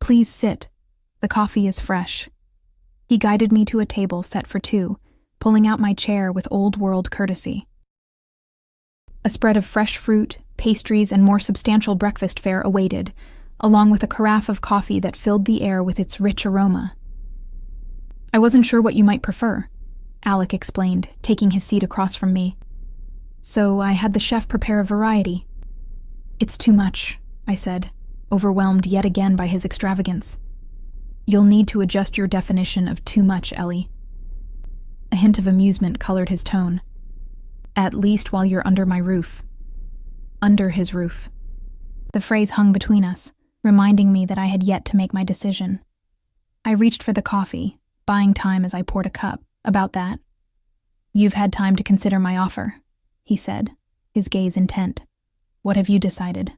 Please sit. The coffee is fresh. He guided me to a table set for two, pulling out my chair with old-world courtesy. A spread of fresh fruit, pastries, and more substantial breakfast fare awaited, along with a carafe of coffee that filled the air with its rich aroma. I wasn't sure what you might prefer, Alec explained, taking his seat across from me. So I had the chef prepare a variety. It's too much, I said, overwhelmed yet again by his extravagance. You'll need to adjust your definition of too much, Ellie. A hint of amusement colored his tone. At least while you're under my roof. Under his roof. The phrase hung between us, reminding me that I had yet to make my decision. I reached for the coffee, buying time as I poured a cup. About that. You've had time to consider my offer, he said, his gaze intent. What have you decided?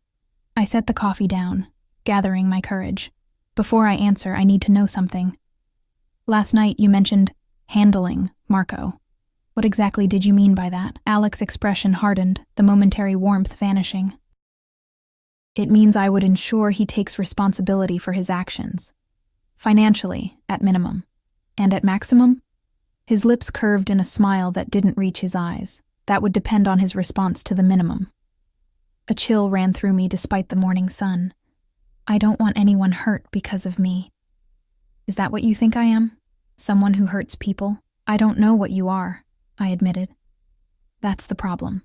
I set the coffee down, gathering my courage. Before I answer, I need to know something. Last night you mentioned handling Marco. What exactly did you mean by that? Alec's expression hardened, the momentary warmth vanishing. It means I would ensure he takes responsibility for his actions. Financially, at minimum. And at maximum? His lips curved in a smile that didn't reach his eyes. That would depend on his response to the minimum. A chill ran through me despite the morning sun. I don't want anyone hurt because of me. Is that what you think I am? Someone who hurts people? I don't know what you are, I admitted. That's the problem.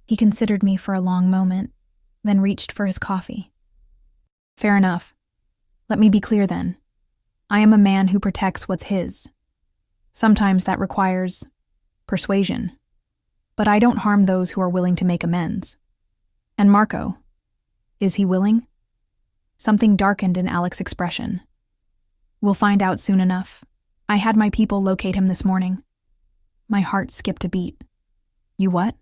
He considered me for a long moment, then reached for his coffee. Fair enough. Let me be clear then. I am a man who protects what's his. Sometimes that requires persuasion. But I don't harm those who are willing to make amends. And Marco, is he willing? Something darkened in Alex's expression. We'll find out soon enough. I had my people locate him this morning. My heart skipped a beat. You what?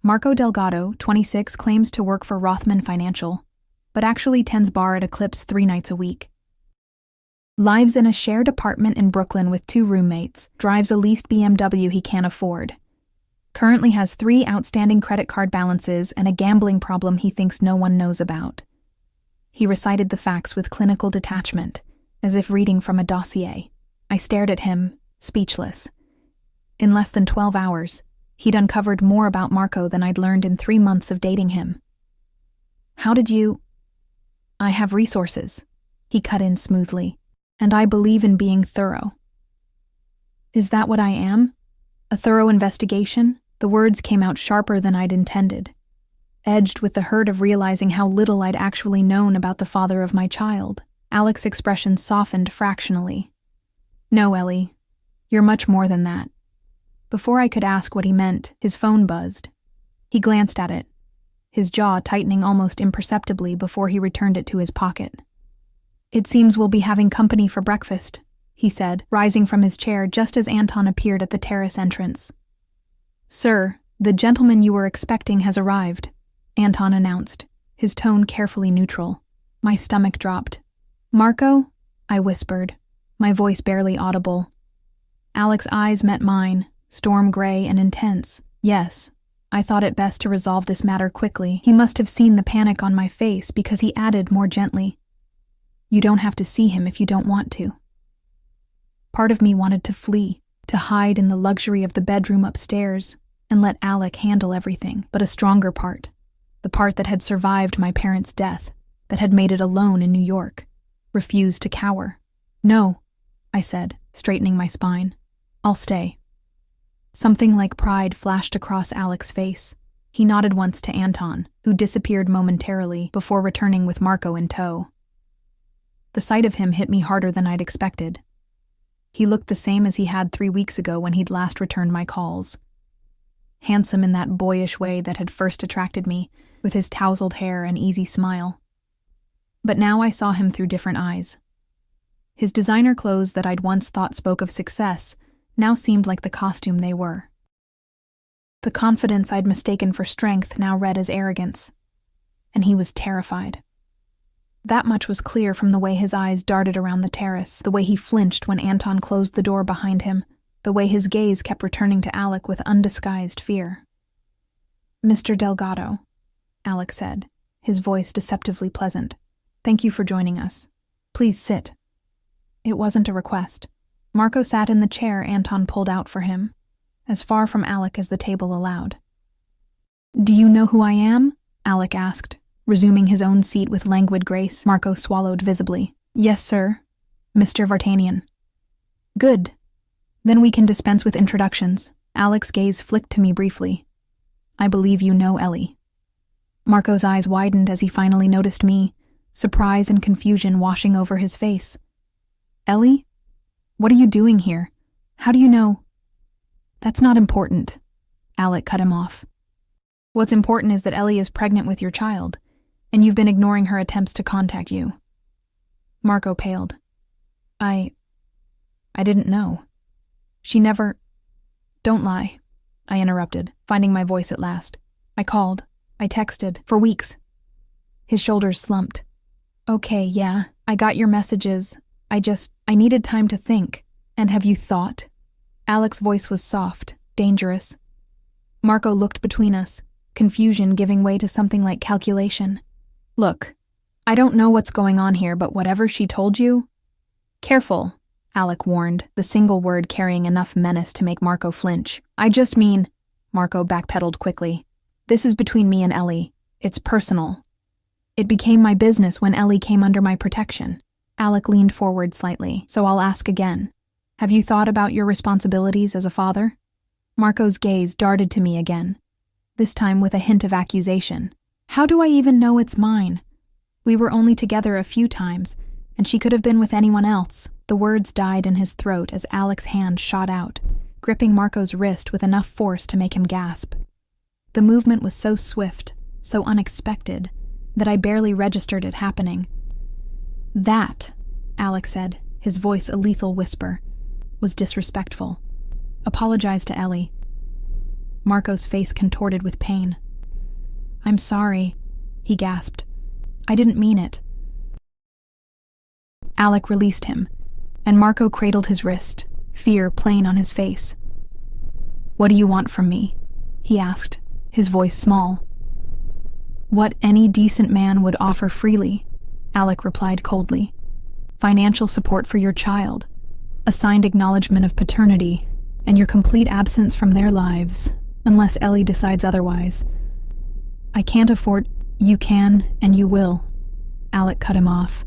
Marco Delgado, 26, claims to work for Rothman Financial, but actually tends bar at Eclipse 3 nights a week. Lives in a shared apartment in Brooklyn with 2 roommates, drives a leased BMW he can't afford. Currently has 3 outstanding credit card balances and a gambling problem he thinks no one knows about. He recited the facts with clinical detachment, as if reading from a dossier. I stared at him, speechless. In less than 12 hours, he'd uncovered more about Marco than I'd learned in 3 months of dating him. How did you... I have resources, he cut in smoothly, and I believe in being thorough. Is that what I am? A thorough investigation? The words came out sharper than I'd intended, edged with the hurt of realizing how little I'd actually known about the father of my child. Alex's expression softened fractionally. No, Ellie, you're much more than that. Before I could ask what he meant, his phone buzzed. He glanced at it, his jaw tightening almost imperceptibly before he returned it to his pocket. It seems we'll be having company for breakfast, he said, rising from his chair just as Anton appeared at the terrace entrance. Sir, the gentleman you were expecting has arrived, Anton announced, his tone carefully neutral. My stomach dropped. Marco? I whispered, my voice barely audible. Alex's eyes met mine, storm gray and intense. Yes, I thought it best to resolve this matter quickly. He must have seen the panic on my face because he added more gently, You don't have to see him if you don't want to. Part of me wanted to flee, to hide in the luxury of the bedroom upstairs and let Alec handle everything, but a stronger part, the part that had survived my parents' death, that had made it alone in New York, refused to cower. No, I said, straightening my spine. I'll stay. Something like pride flashed across Alec's face. He nodded once to Anton, who disappeared momentarily before returning with Marco in tow. The sight of him hit me harder than I'd expected. He looked the same as he had 3 weeks ago when he'd last returned my calls. Handsome in that boyish way that had first attracted me, with his tousled hair and easy smile. But now I saw him through different eyes. His designer clothes that I'd once thought spoke of success now seemed like the costume they were. The confidence I'd mistaken for strength now read as arrogance, and he was terrified. That much was clear from the way his eyes darted around the terrace, the way he flinched when Anton closed the door behind him, the way his gaze kept returning to Alec with undisguised fear. Mr. Delgado, Alec said, his voice deceptively pleasant. Thank you for joining us. Please sit. It wasn't a request. Marco sat in the chair Anton pulled out for him, as far from Alec as the table allowed. Do you know who I am? Alec asked, resuming his own seat with languid grace. Marco swallowed visibly. Yes, sir. Mr. Vartanian. Good. Then we can dispense with introductions. Alec's gaze flicked to me briefly. I believe you know Ellie. Marco's eyes widened as he finally noticed me, surprise and confusion washing over his face. Ellie? What are you doing here? How do you know? That's not important. Alec cut him off. What's important is that Ellie is pregnant with your child, and you've been ignoring her attempts to contact you. Marco paled. I didn't know. She never... Don't lie, I interrupted, finding my voice at last. I called. I texted. For weeks. His shoulders slumped. Okay, yeah, I got your messages. I needed time to think. And have you thought? Alec's voice was soft, dangerous. Marco looked between us, confusion giving way to something like calculation. Look, I don't know what's going on here, but whatever she told you... Careful, Alec warned, the single word carrying enough menace to make Marco flinch. I just mean... Marco backpedaled quickly. This is between me and Ellie. It's personal. It became my business when Ellie came under my protection. Alec leaned forward slightly, so I'll ask again. Have you thought about your responsibilities as a father? Marco's gaze darted to me again, this time with a hint of accusation. How do I even know it's mine? We were only together a few times, and she could have been with anyone else. The words died in his throat as Alec's hand shot out, gripping Marco's wrist with enough force to make him gasp. The movement was so swift, so unexpected, that I barely registered it happening. That, Alec said, his voice a lethal whisper, was disrespectful. Apologize to Ellie. Marco's face contorted with pain. I'm sorry, he gasped. I didn't mean it. Alec released him, and Marco cradled his wrist, fear plain on his face. What do you want from me? He asked, his voice small. What any decent man would offer freely, Alec replied coldly. Financial support for your child, a signed acknowledgement of paternity, and your complete absence from their lives, unless Ellie decides otherwise. I can't afford... You can, and you will. Alec cut him off.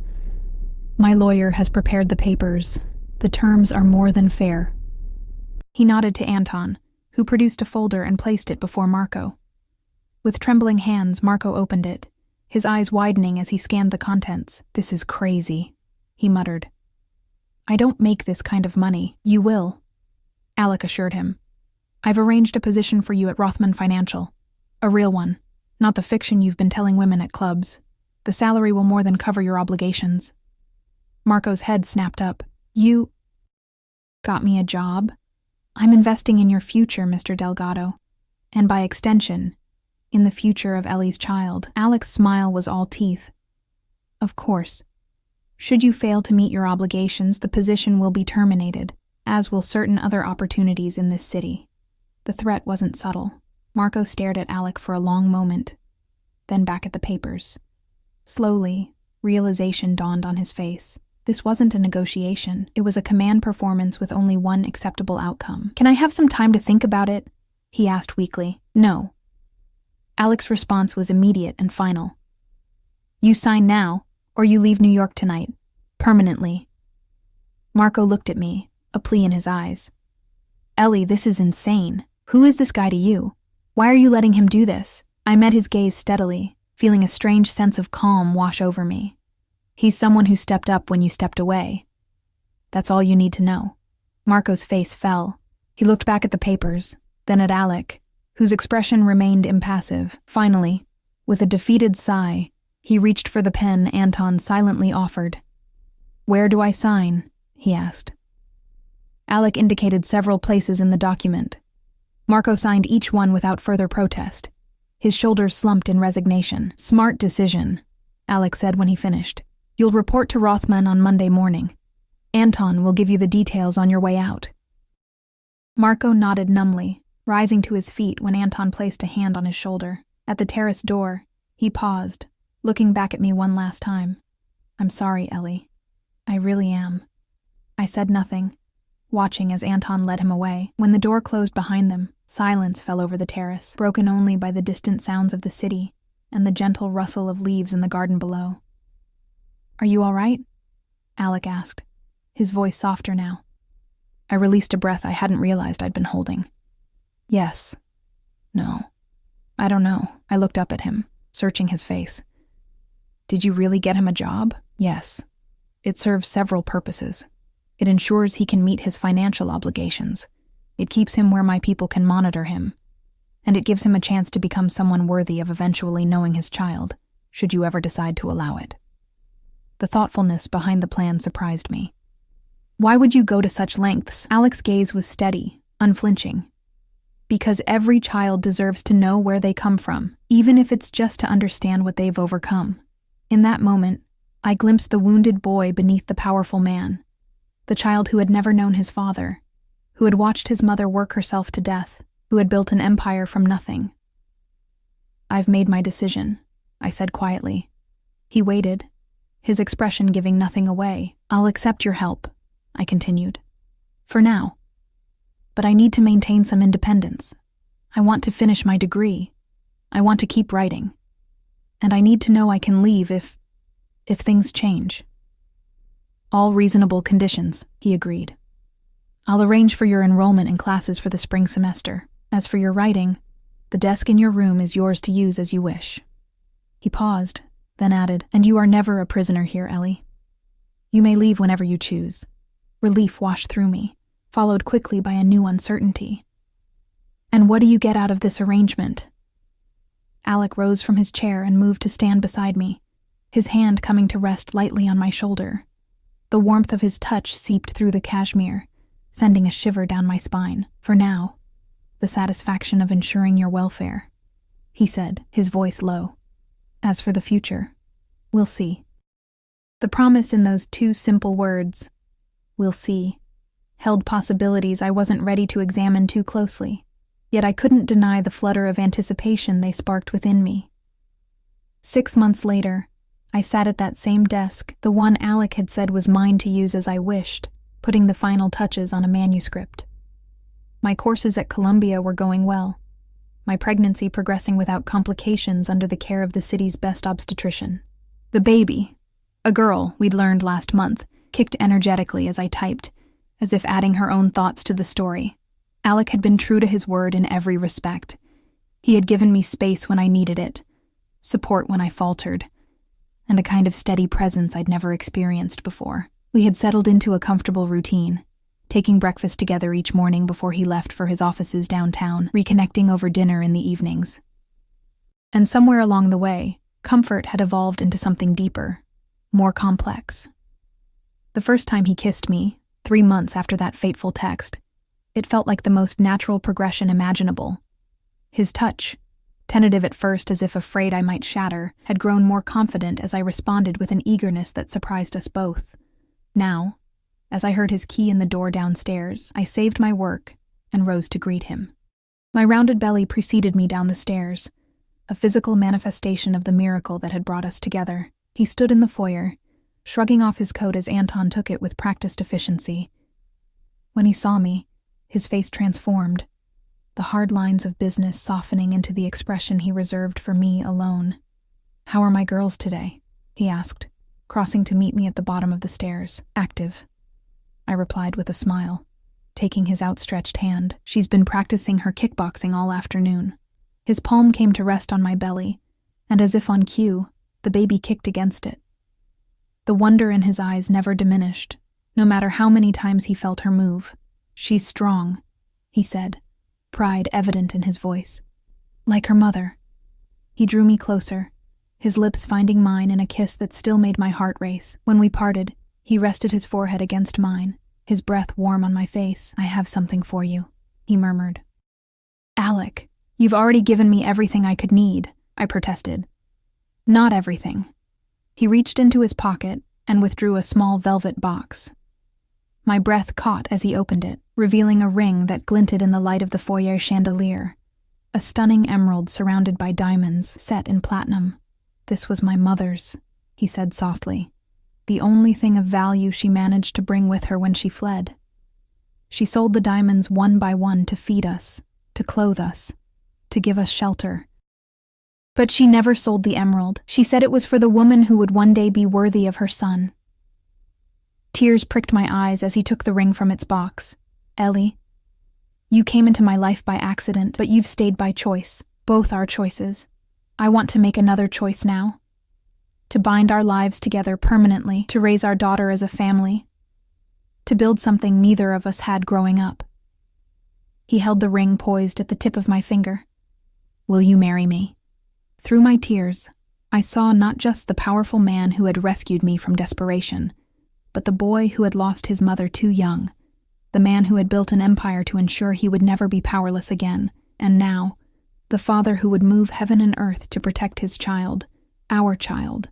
My lawyer has prepared the papers. The terms are more than fair. He nodded to Anton, who produced a folder and placed it before Marco. With trembling hands, Marco opened it, his eyes widening as he scanned the contents. This is crazy, he muttered. I don't make this kind of money. You will, Alec assured him. I've arranged a position for you at Rothman Financial. A real one, not the fiction you've been telling women at clubs. The salary will more than cover your obligations. Marco's head snapped up. You got me a job? I'm investing in your future, Mr. Delgado. And by extension, in the future of Ellie's child. Alec's smile was all teeth. Of course. Should you fail to meet your obligations, the position will be terminated, as will certain other opportunities in this city. The threat wasn't subtle. Marco stared at Alec for a long moment, then back at the papers. Slowly, realization dawned on his face. This wasn't a negotiation. It was a command performance with only one acceptable outcome. Can I have some time to think about it? He asked weakly. No. Alec's response was immediate and final. You sign now, or you leave New York tonight. Permanently. Marco looked at me, a plea in his eyes. Ellie, this is insane. Who is this guy to you? Why are you letting him do this? I met his gaze steadily, feeling a strange sense of calm wash over me. He's someone who stepped up when you stepped away. That's all you need to know. Marco's face fell. He looked back at the papers, then at Alec, whose expression remained impassive. Finally, with a defeated sigh, he reached for the pen Anton silently offered. Where do I sign? He asked. Alec indicated several places in the document. Marco signed each one without further protest. His shoulders slumped in resignation. Smart decision, Alec said when he finished. You'll report to Rothman on Monday morning. Anton will give you the details on your way out. Marco nodded numbly, rising to his feet when Anton placed a hand on his shoulder. At the terrace door, he paused, looking back at me one last time. I'm sorry, Ellie. I really am. I said nothing, watching as Anton led him away. When the door closed behind them, silence fell over the terrace, broken only by the distant sounds of the city and the gentle rustle of leaves in the garden below. Are you all right? Alec asked, his voice softer now. I released a breath I hadn't realized I'd been holding. Yes. No. I don't know. I looked up at him, searching his face. Did you really get him a job? Yes. It serves several purposes. It ensures he can meet his financial obligations. It keeps him where my people can monitor him. And it gives him a chance to become someone worthy of eventually knowing his child, should you ever decide to allow it. The thoughtfulness behind the plan surprised me. Why would you go to such lengths? Alec's gaze was steady, unflinching. Because every child deserves to know where they come from, even if it's just to understand what they've overcome. In that moment, I glimpsed the wounded boy beneath the powerful man, the child who had never known his father, who had watched his mother work herself to death, who had built an empire from nothing. I've made my decision, I said quietly. He waited, his expression giving nothing away. "I'll accept your help," I continued. "For now. But I need to maintain some independence. I want to finish my degree. I want to keep writing. And I need to know I can leave if things change." "All reasonable conditions," he agreed. "I'll arrange for your enrollment in classes for the spring semester. As for your writing, the desk in your room is yours to use as you wish." He paused, then added, "And you are never a prisoner here, Ellie. You may leave whenever you choose." Relief washed through me, followed quickly by a new uncertainty. "And what do you get out of this arrangement?" Alec rose from his chair and moved to stand beside me, his hand coming to rest lightly on my shoulder. The warmth of his touch seeped through the cashmere, sending a shiver down my spine. "For now, the satisfaction of ensuring your welfare," he said, his voice low. "As for the future, we'll see." The promise in those two simple words, "we'll see," held possibilities I wasn't ready to examine too closely, yet I couldn't deny the flutter of anticipation they sparked within me. 6 months later, I sat at that same desk, the one Alec had said was mine to use as I wished, putting the final touches on a manuscript. My courses at Columbia were going well, my pregnancy progressing without complications under the care of the city's best obstetrician. The baby, a girl we'd learned last month, kicked energetically as I typed, as if adding her own thoughts to the story. Alec had been true to his word in every respect. He had given me space when I needed it, support when I faltered, and a kind of steady presence I'd never experienced before. We had settled into a comfortable routine, taking breakfast together each morning before he left for his offices downtown, reconnecting over dinner in the evenings. And somewhere along the way, comfort had evolved into something deeper, more complex. The first time he kissed me, 3 months after that fateful text, it felt like the most natural progression imaginable. His touch, tentative at first as if afraid I might shatter, had grown more confident as I responded with an eagerness that surprised us both. Now, as I heard his key in the door downstairs, I saved my work and rose to greet him. My rounded belly preceded me down the stairs, a physical manifestation of the miracle that had brought us together. He stood in the foyer, shrugging off his coat as Anton took it with practiced efficiency. When he saw me, his face transformed, the hard lines of business softening into the expression he reserved for me alone. "How are my girls today?" he asked, crossing to meet me at the bottom of the stairs. "Active," I replied with a smile, taking his outstretched hand. "She's been practicing her kickboxing all afternoon." His palm came to rest on my belly, and as if on cue, the baby kicked against it. The wonder in his eyes never diminished, no matter how many times he felt her move. "She's strong," he said, pride evident in his voice. "Like her mother." He drew me closer, his lips finding mine in a kiss that still made my heart race. When we parted, he rested his forehead against mine, his breath warm on my face. "I have something for you," he murmured. "Alec, you've already given me everything I could need," I protested. "Not everything." He reached into his pocket and withdrew a small velvet box. My breath caught as he opened it, revealing a ring that glinted in the light of the foyer chandelier, a stunning emerald surrounded by diamonds set in platinum. "This was my mother's," he said softly, "the only thing of value she managed to bring with her when she fled. She sold the diamonds one by one to feed us, to clothe us, to give us shelter. But she never sold the emerald. She said it was for the woman who would one day be worthy of her son." Tears pricked my eyes as he took the ring from its box. "Ellie, you came into my life by accident, but you've stayed by choice, both our choices. I want to make another choice now. To bind our lives together permanently, to raise our daughter as a family, to build something neither of us had growing up." He held the ring poised at the tip of my finger. "Will you marry me?" Through my tears, I saw not just the powerful man who had rescued me from desperation, but the boy who had lost his mother too young, the man who had built an empire to ensure he would never be powerless again, and now, the father who would move heaven and earth to protect his child, our child.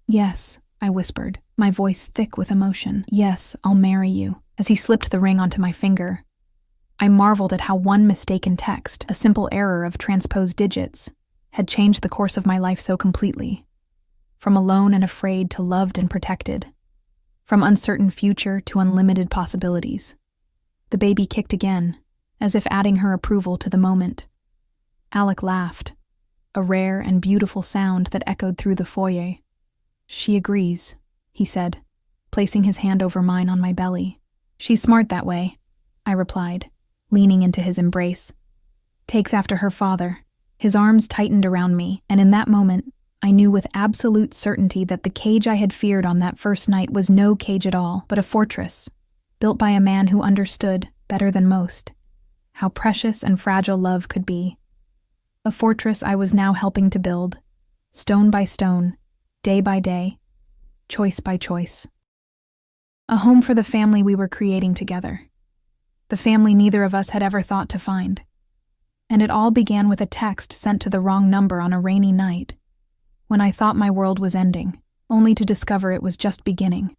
"Yes," I whispered, my voice thick with emotion. "Yes, I'll marry you." As he slipped the ring onto my finger, I marveled at how one mistaken text, a simple error of transposed digits, had changed the course of my life so completely. from alone and afraid to loved and protected, from uncertain future to unlimited possibilities. The baby kicked again, as if adding her approval to the moment. Alec laughed, a rare and beautiful sound that echoed through the foyer. "She agrees," he said, placing his hand over mine on my belly. "She's smart that way," I replied, leaning into his embrace. "Takes after her father." His arms tightened around me, and in that moment, I knew with absolute certainty that the cage I had feared on that first night was no cage at all, but a fortress, built by a man who understood, better than most, how precious and fragile love could be. A fortress I was now helping to build, stone by stone, day by day, choice by choice. A home for the family we were creating together. The family neither of us had ever thought to find. And it all began with a text sent to the wrong number on a rainy night, when I thought my world was ending, only to discover it was just beginning.